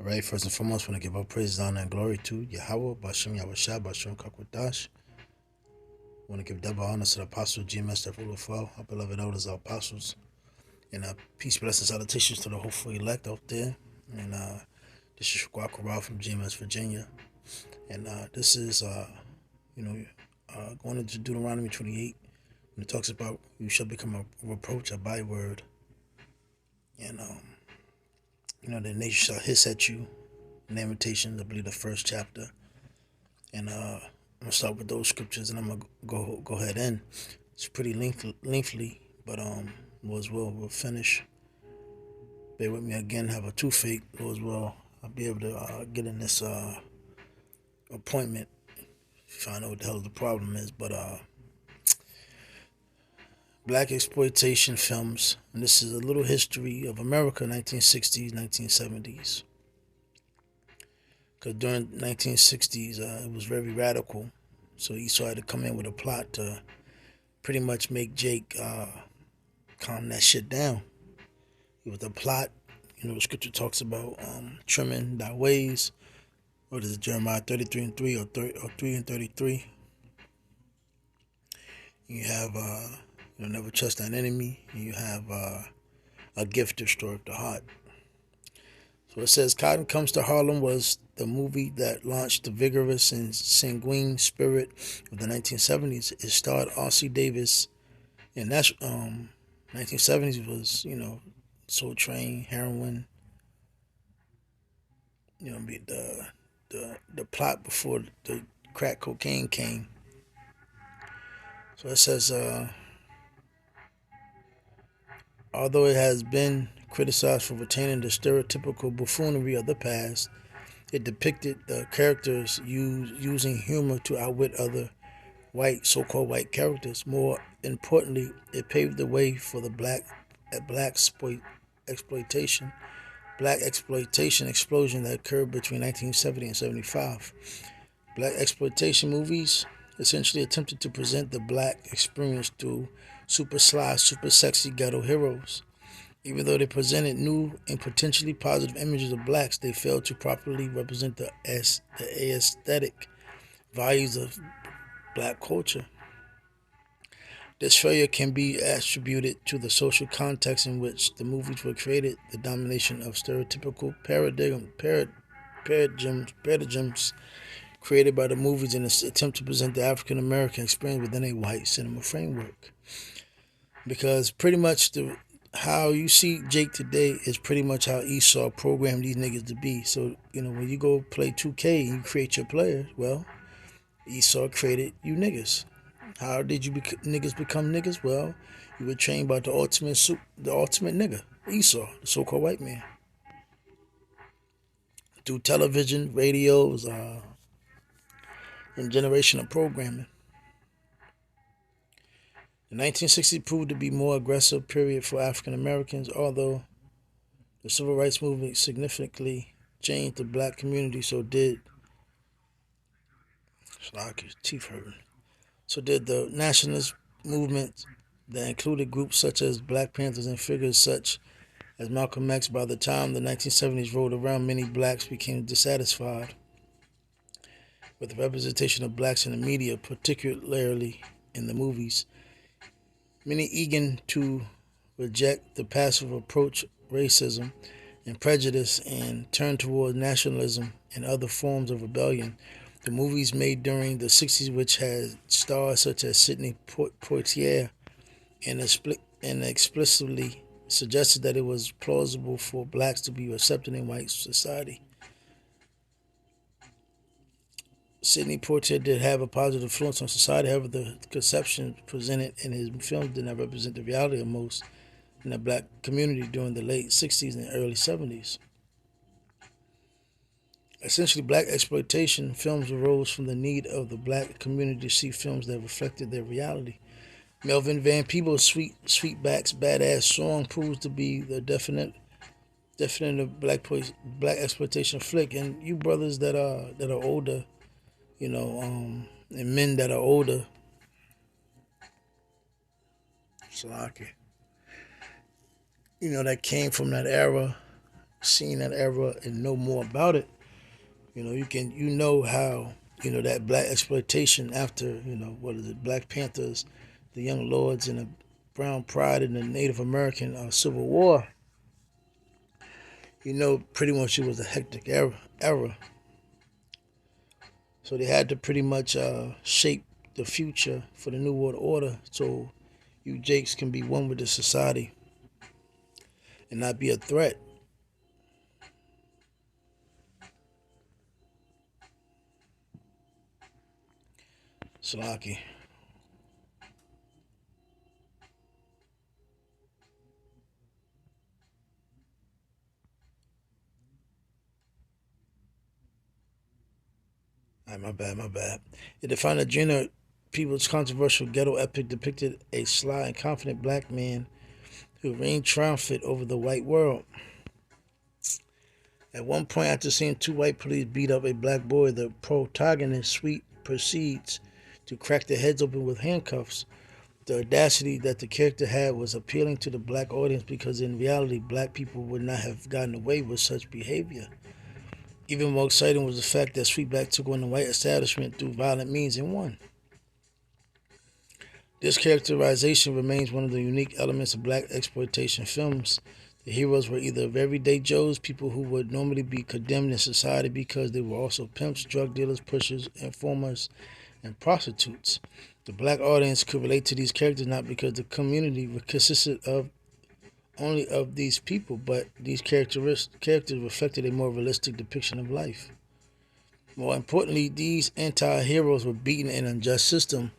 All right, first and foremost, I want to give all praise, honor, and glory to Yahweh, Bashem, Yahushua, Bashem, Kakwadash. I want to give double honor to the apostle, GMS, that rule of our beloved elders, our apostles. And peace, blessings, salutations to the hopeful elect out there. And this is Guacara from GMS, Virginia. And this is, going into Deuteronomy 28, when it talks about you shall become a reproach, a byword. And, the nation shall hiss at you. Lamentations, I believe the first chapter. And I'm gonna start with those scriptures, and I'm gonna go ahead in. It's pretty lengthy, but we'll finish. Bear with me again. Have a toothache, as well. I'll be able to get in this appointment. Find out what the hell the problem is, but black exploitation films, and this is a little history of America, 1960s, 1970s. Because during 1960s, it was very radical. So Esau had to come in with a plot to pretty much make Jake calm that shit down. With a plot, the scripture talks about trimming thy ways. What is it, Jeremiah 33:3 or 3:33? You have, never trust thine enemy. You have a gift to store up the heart. So it says, Cotton Comes to Harlem was the movie that launched the vigorous and sanguine spirit of the 1970s. It starred R.C. Davis, and that's 1970s was, Soul Train, heroin, the plot before the crack cocaine came. So it says, although it has been criticized for retaining the stereotypical buffoonery of the past, it depicted the characters using humor to outwit other so-called white characters. More importantly, it paved the way for the black exploitation explosion that occurred between 1970 and 75. Black exploitation movies essentially attempted to present the black experience through super sly, super sexy ghetto heroes. Even though they presented new and potentially positive images of blacks, they failed to properly represent the aesthetic values of black culture. This failure can be attributed to the social context in which the movies were created, the domination of stereotypical paradigms created by the movies in an attempt to present the African American experience within a white cinema framework. Because pretty much how you see Jake today is pretty much how Esau programmed these niggas to be. So, when you go play 2K and you create your players, well, Esau created you niggas. How did you niggas become niggas? Well, you were trained by the ultimate nigga, Esau, the so-called white man. Through television, radios, and generational programming. The 1960s proved to be a more aggressive period for African Americans, although the civil rights movement significantly changed the black community. So did the nationalist movement that included groups such as Black Panthers and figures such as Malcolm X. By the time the 1970s rolled around, many blacks became dissatisfied with the representation of blacks in the media, particularly in the movies. Many eager to reject the passive approach racism and prejudice and turn toward nationalism and other forms of rebellion. The movies made during the 60s, which had stars such as Sidney Poitier, and explicitly suggested that it was plausible for blacks to be accepted in white society. Sidney Poitier did have a positive influence on society. However, the conception presented in his films did not represent the reality of most in the black community during the late 60s and early 70s. Essentially, black exploitation films arose from the need of the black community to see films that reflected their reality. Melvin Van Peebles' Sweetback's Badass Song proves to be the definitive black exploitation flick. And you brothers that are older, and men that are older, that came from that era, seen that era and know more about it, you know how that black exploitation after what is it, Black Panthers, the Young Lords, and the Brown Pride and the Native American Civil War. Pretty much it was a hectic era. So they had to pretty much shape the future for the New World Order so you Jakes can be one with the society and not be a threat. Salaki. All right, my bad, my bad. It defined a genre people's controversial ghetto epic depicted a sly and confident black man who reigned triumphant over the white world. At one point, after seeing two white police beat up a black boy, the protagonist Sweet proceeds to crack their heads open with handcuffs. The audacity that the character had was appealing to the black audience because in reality, black people would not have gotten away with such behavior. Even more exciting was the fact that Sweetback took on the white establishment through violent means and won. This characterization remains one of the unique elements of black exploitation films. The heroes were either everyday Joes, people who would normally be condemned in society because they were also pimps, drug dealers, pushers, informers, and prostitutes. The black audience could relate to these characters not because the community consisted of only of these people, but these characters reflected a more realistic depiction of life. More importantly, these anti-heroes were beaten in an unjust system,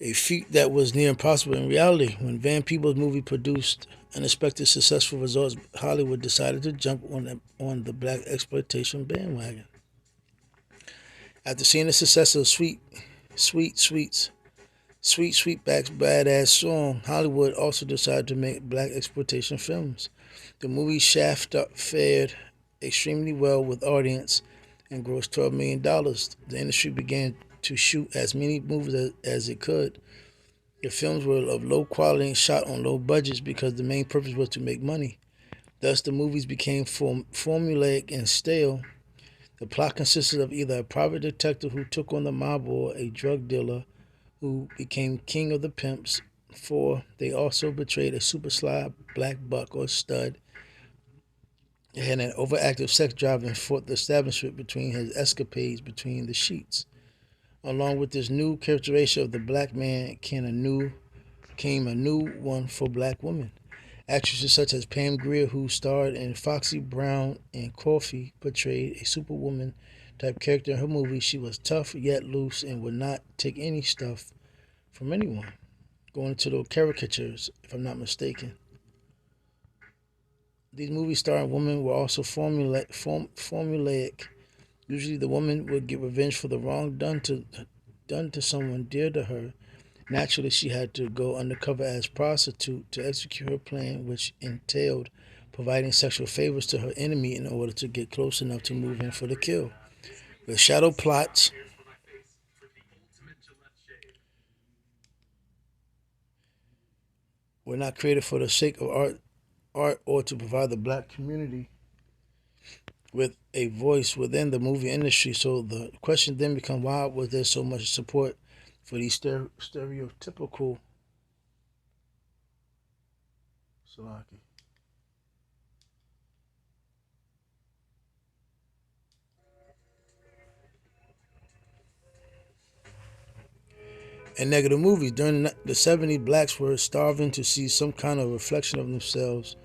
a feat that was near impossible in reality. When Van Peebles' movie produced unexpected successful results, Hollywood decided to jump on the black exploitation bandwagon. After seeing the success of Sweetback's badass song, Hollywood also decided to make black exploitation films. The movie Shaft fared extremely well with audience and grossed $12 million. The industry began to shoot as many movies as it could. The films were of low quality and shot on low budgets because the main purpose was to make money. Thus, the movies became formulaic and stale. The plot consisted of either a private detective who took on the mob or a drug dealer who became king of the pimps. 4. They also betrayed a super sly black buck or stud. They had an overactive sex drive and fought the establishment between his escapades between the sheets. Along with this new characterization of the black man came a new one for black women. Actresses such as Pam Grier, who starred in Foxy Brown and Coffee, portrayed a superwoman type character in her movie. She was tough yet loose and would not take any stuff from anyone. Going into the caricatures, if I'm not mistaken. These movies starring women were also formulaic. Usually the woman would get revenge for the wrong done to someone dear to her. Naturally, she had to go undercover as prostitute to execute her plan, which entailed providing sexual favors to her enemy in order to get close enough to move in for the kill. With shadow plots were not created for the sake of art or to provide the black community with a voice within the movie industry. So the question then becomes, why was there so much support for these stereotypical Salaki? And negative movies. During the 70s, blacks were starving to see some kind of reflection of themselves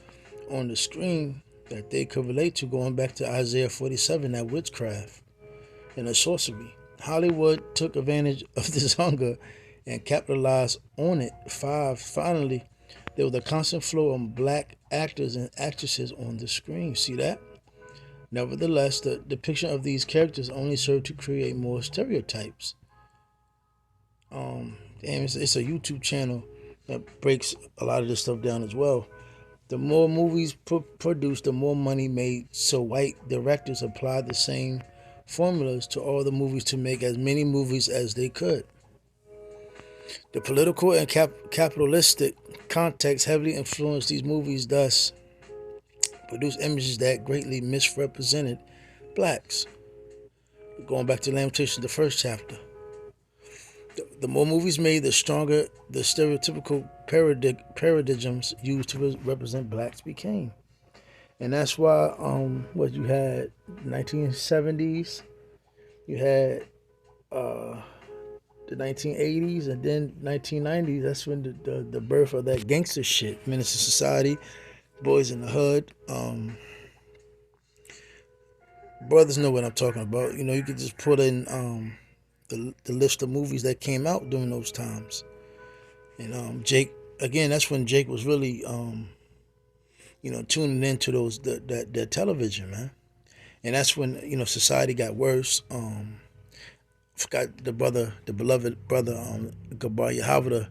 on the screen that they could relate to, going back to Isaiah 47, that witchcraft and the sorcery. Hollywood took advantage of this hunger and capitalized on it. 5. Finally, there was a constant flow of black actors and actresses on the screen. See that? Nevertheless, the depiction of these characters only served to create more stereotypes. Damn, it's a YouTube channel that breaks a lot of this stuff down as well. The more movies produced, the more money made. So white directors applied the same formulas to all the movies to make as many movies as they could. The political and capitalistic context heavily influenced these movies. Thus, produced images that greatly misrepresented blacks. Going back to Lamentations, the first chapter. The more movies made, the stronger the stereotypical paradigms used to represent blacks became. And that's why, what you had, 1970s, you had the 1980s, and then 1990s. That's when the birth of that gangster shit, Menace to Society, Boys in the Hood. Brothers know what I'm talking about. You know, you could just put in the list of movies that came out during those times. And Jake, again, that's when Jake was really, tuning into that television, man. And that's when society got worse. Forgot the beloved brother, Gabar Yahavada.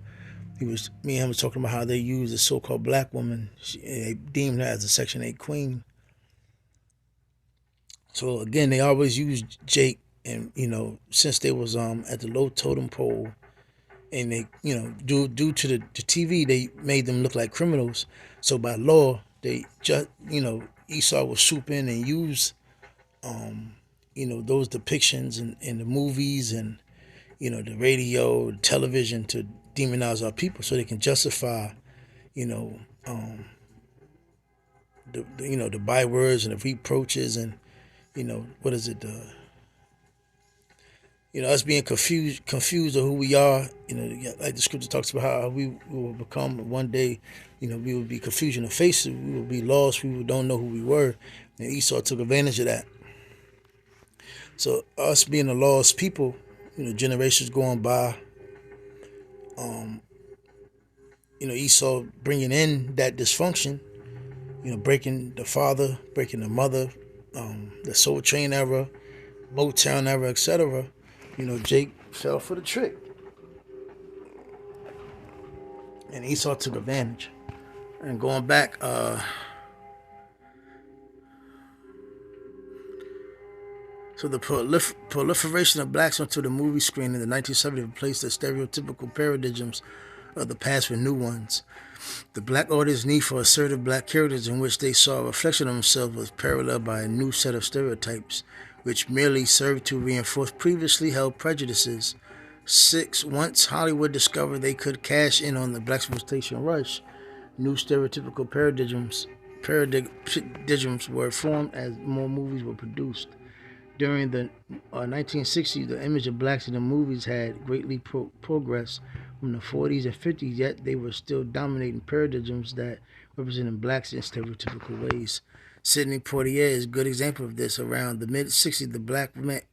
Me and him was talking about how they used the so-called black woman. They deemed her as a Section 8 queen. So again, they always used Jake, and since they was at the low totem pole, and they due to the TV, they made them look like criminals. So by law, they just Esau would swoop in and use those depictions in the movies and the radio, the television to demonize our people, so they can justify the bywords and the reproaches and what is it, us being confused of who we are. Like the scripture talks about how we will become one day. We will be confusion of faces. We will be lost. We don't know who we were. And Esau took advantage of that. So us being a lost people, generations going by, Esau bringing in that dysfunction, breaking the father, breaking the mother, the Soul Train era, Motown era, etc. Jake fell for the trick, and Esau took advantage. And going back, so the proliferation of blacks onto the movie screen in the 1970s replaced the stereotypical paradigms of the past with new ones. The black audience's need for assertive black characters in which they saw a reflection of themselves was paralleled by a new set of stereotypes, which merely served to reinforce previously held prejudices. 6. Once Hollywood discovered they could cash in on the Blaxpoitation rush, new stereotypical paradigms were formed as more movies were produced. During the 1960s, the image of blacks in the movies had greatly progressed from the 40s and 50s, yet they were still dominating paradigms that represented blacks in stereotypical ways. Sidney Poitier is a good example of this. Around the mid-60s, the black man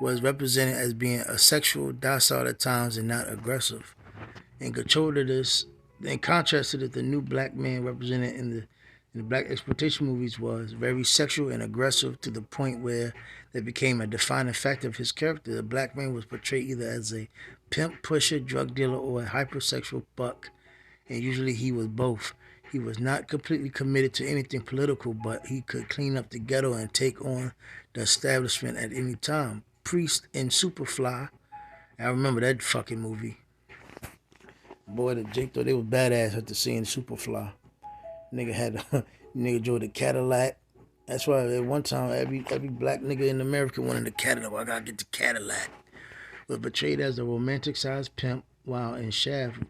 was represented as being asexual, docile at times, and not aggressive. In contrast to this, the new black man represented in the Blaxploitation movies was very sexual and aggressive to the point where that became a defining factor of his character. The black man was portrayed either as a pimp, pusher, drug dealer, or a hypersexual buck, and usually he was both. He was not completely committed to anything political, but he could clean up the ghetto and take on the establishment at any time. Priest and Superfly, I remember that fucking movie. Boy, the Jake thought they was badass after seeing Superfly. Nigga drove the Cadillac. That's why at one time every black nigga in America wanted a Cadillac. I gotta get the Cadillac. Was portrayed as a romantic-sized pimp, while in Shaft,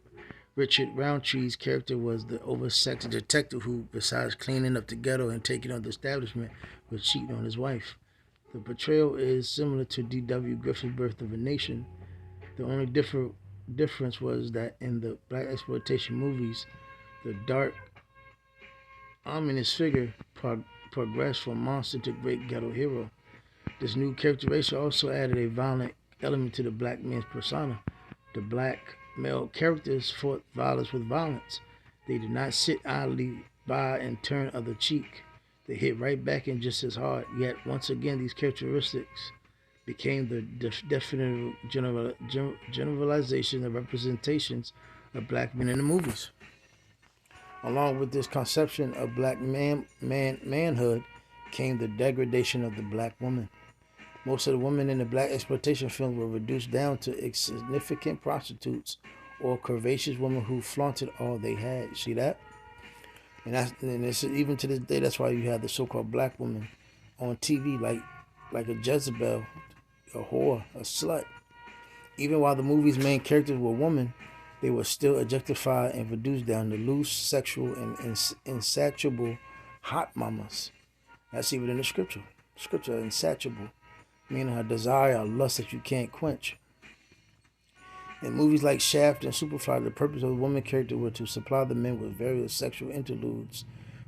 Richard Roundtree's character was the oversexed detective who, besides cleaning up the ghetto and taking on the establishment, was cheating on his wife. The portrayal is similar to D.W. Griffith's Birth of a Nation. The only difference was that in the Blaxploitation movies, the dark, ominous figure progressed from monster to great ghetto hero. This new characterization also added a violent element to the black man's persona. The black male characters fought violence with violence. They did not sit idly by and turn other cheek. They hit right back and just as hard. Yet once again, these characteristics became the definite generalization of representations of black men in the movies. Along with this conception of black manhood came the degradation of the black woman. Most of the women in the Blaxploitation films were reduced down to insignificant prostitutes or curvaceous women who flaunted all they had. See that? And it's, even to this day, that's why you have the so-called black woman on TV, like a Jezebel, a whore, a slut. Even while the movie's main characters were women, they were still objectified and reduced down to loose, sexual, and insatiable hot mamas. That's even in the scripture. Scripture, insatiable, meaning her desire, a lust that you can't quench. In movies like Shaft and Superfly, the purpose of the woman character was to supply the men with various sexual interludes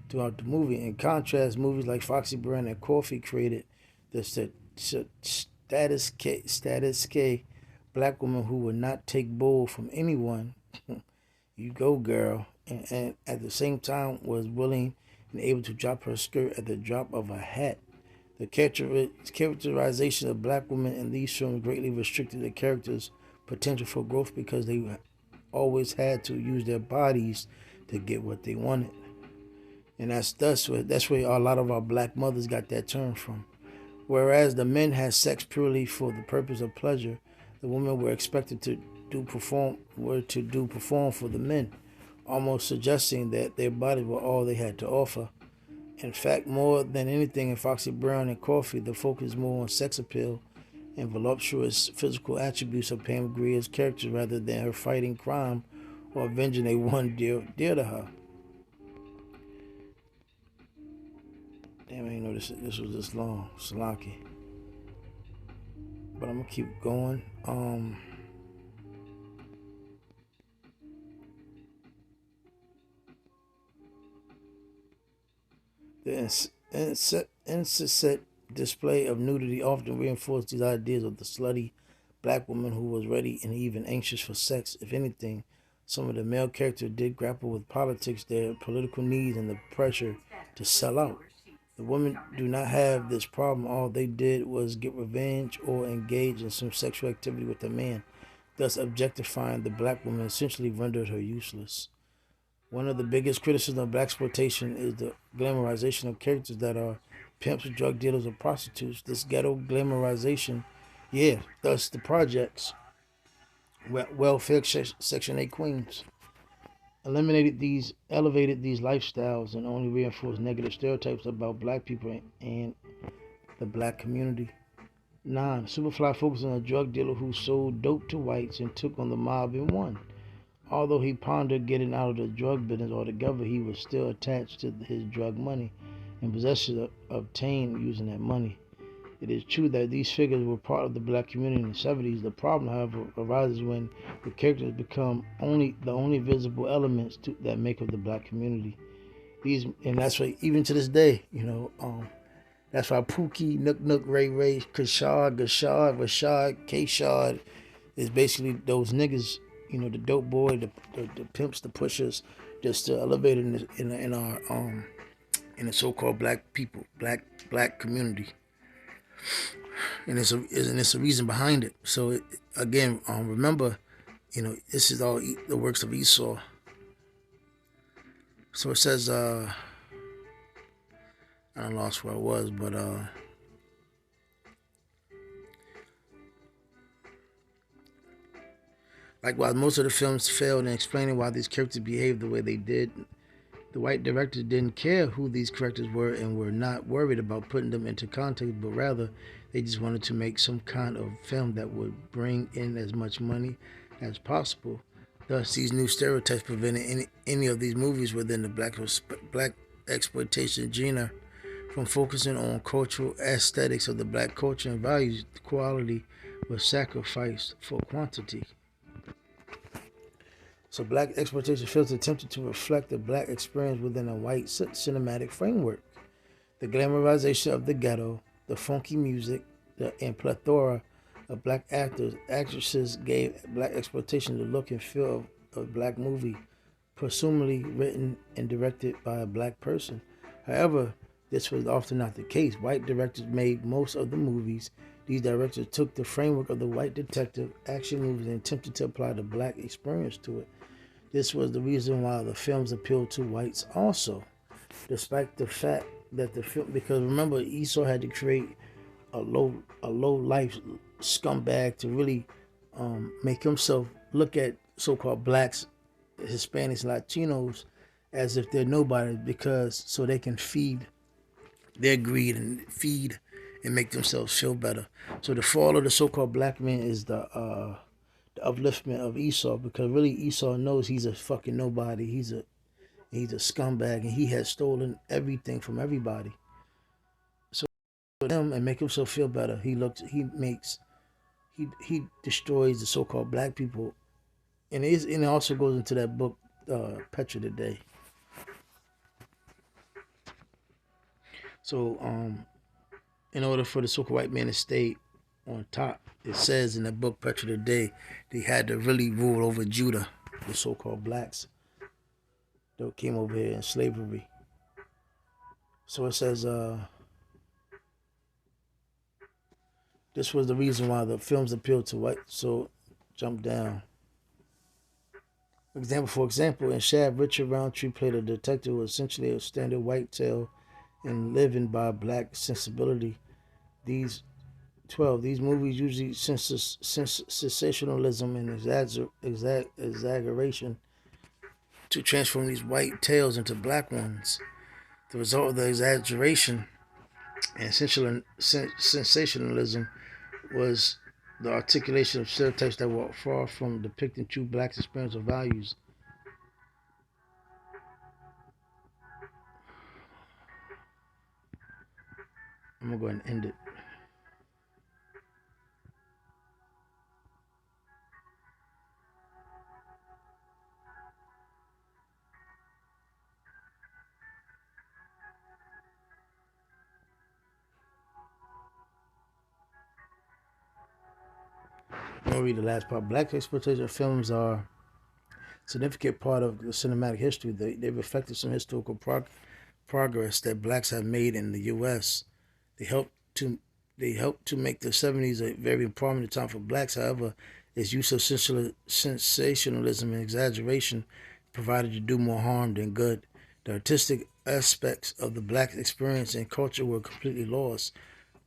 throughout the movie. In contrast, movies like Foxy Brown and Coffee created the status K black woman who would not take bull from anyone. You go, girl. And at the same time was willing and able to drop her skirt at the drop of a hat. The characterization of black women in these films greatly restricted the characters' potential for growth because they always had to use their bodies to get what they wanted. And that's where a lot of our black mothers got that term from. Whereas the men had sex purely for the purpose of pleasure, the women were expected to perform for the men, almost suggesting that their bodies were all they had to offer. In fact, more than anything in Foxy Brown and Coffee, the focus is more on sex appeal and voluptuous physical attributes of Pam Grier's character rather than her fighting crime or avenging a one dear to her. Damn, I didn't know this was this long. Salaki. But I'm going to keep going. The incessant display of nudity often reinforced these ideas of the slutty black woman who was ready and even anxious for sex. If anything, some of the male characters did grapple with politics, their political needs, and the pressure to sell out. The women do not have this problem. All they did was get revenge or engage in some sexual activity with a man. Thus, objectifying the black woman essentially rendered her useless. One of the biggest criticisms of Blaxpoitation is the glamorization of characters that are pimps, drug dealers, or prostitutes. This ghetto glamorization, thus the projects, welfare Section 8 queens, elevated these lifestyles and only reinforced negative stereotypes about black people and the black community. 9. Superfly focused on a drug dealer who sold dope to whites and took on the mob and won. Although he pondered getting out of the drug business altogether, he was still attached to his drug money and possessions obtained using that money. It is true that these figures were part of the black community in the 70s. The problem, however, arises when the characters become the only visible elements that make up the black community. And that's why, even to this day, that's why Pookie, Nook, Ray, Kashad, Gashad, Rashad, K-Shad is basically those niggas, the dope boy, the pimps, the pushers, just elevated in our in the so-called black people, black community. And it's a reason behind it. So again, remember, this is all the works of Esau. So it says, I lost where I was, but likewise, most of the films failed in explaining why these characters behaved the way they did. The white directors didn't care who these characters were and were not worried about putting them into context, but rather they just wanted to make some kind of film that would bring in as much money as possible. Thus, these new stereotypes prevented any of these movies within the black exploitation genre from focusing on cultural aesthetics of the black culture and values. The quality was sacrificed for quantity. So black exploitation films attempted to reflect the black experience within a white cinematic framework. The glamorization of the ghetto, the funky music, and plethora of black actors, actresses gave black exploitation the look and feel of a black movie, presumably written and directed by a black person. However, this was often not the case. White directors made most of the movies. These directors took the framework of the white detective action movies and attempted to apply the black experience to it. This was the reason why the films appealed to whites also, despite the fact that the film, because remember, Esau had to create a low life scumbag to really make himself look at so-called blacks, Hispanics, Latinos as if they're nobody, because so they can feed their greed and feed and make themselves feel better. So the fall of the so-called black man is the upliftment of Esau, because really Esau knows he's a fucking nobody. He's a scumbag, and he has stolen everything from everybody. So him and make himself feel better, he destroys the so-called black people, and it also goes into that book, Petra the Day. So in order for the so-called white man to stay on top, it says in the book Petra the Day, they had to really rule over Judah, the so-called blacks that came over here in slavery. So it says, this was the reason why the films appealed to white. So jump down. For example, in Shad, Richard Roundtree played a detective who was essentially a standard white tale and living by black sensibility. These 12. These movies usually sensationalism and exaggeration to transform these white tales into black ones. The result of the exaggeration and sensationalism was the articulation of stereotypes that were far from depicting true black experience or values. I'm gonna go ahead and end it. I'm gonna read the last part. Blaxploitation films are a significant part of the cinematic history. They've affected some historical progress that blacks have made in the U.S. They helped to make the '70s a very prominent time for blacks. However, its use of sensationalism and exaggeration provided to do more harm than good. The artistic aspects of the black experience and culture were completely lost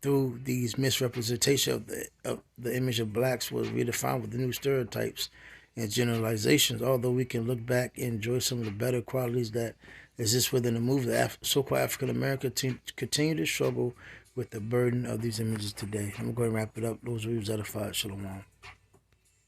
through these misrepresentation of the image of blacks was redefined with the new stereotypes and generalizations. Although we can look back and enjoy some of the better qualities that exist within the movie, the so-called African American continue to struggle with the burden of these images today. I'm going to wrap it up. Those who edified. Shalom.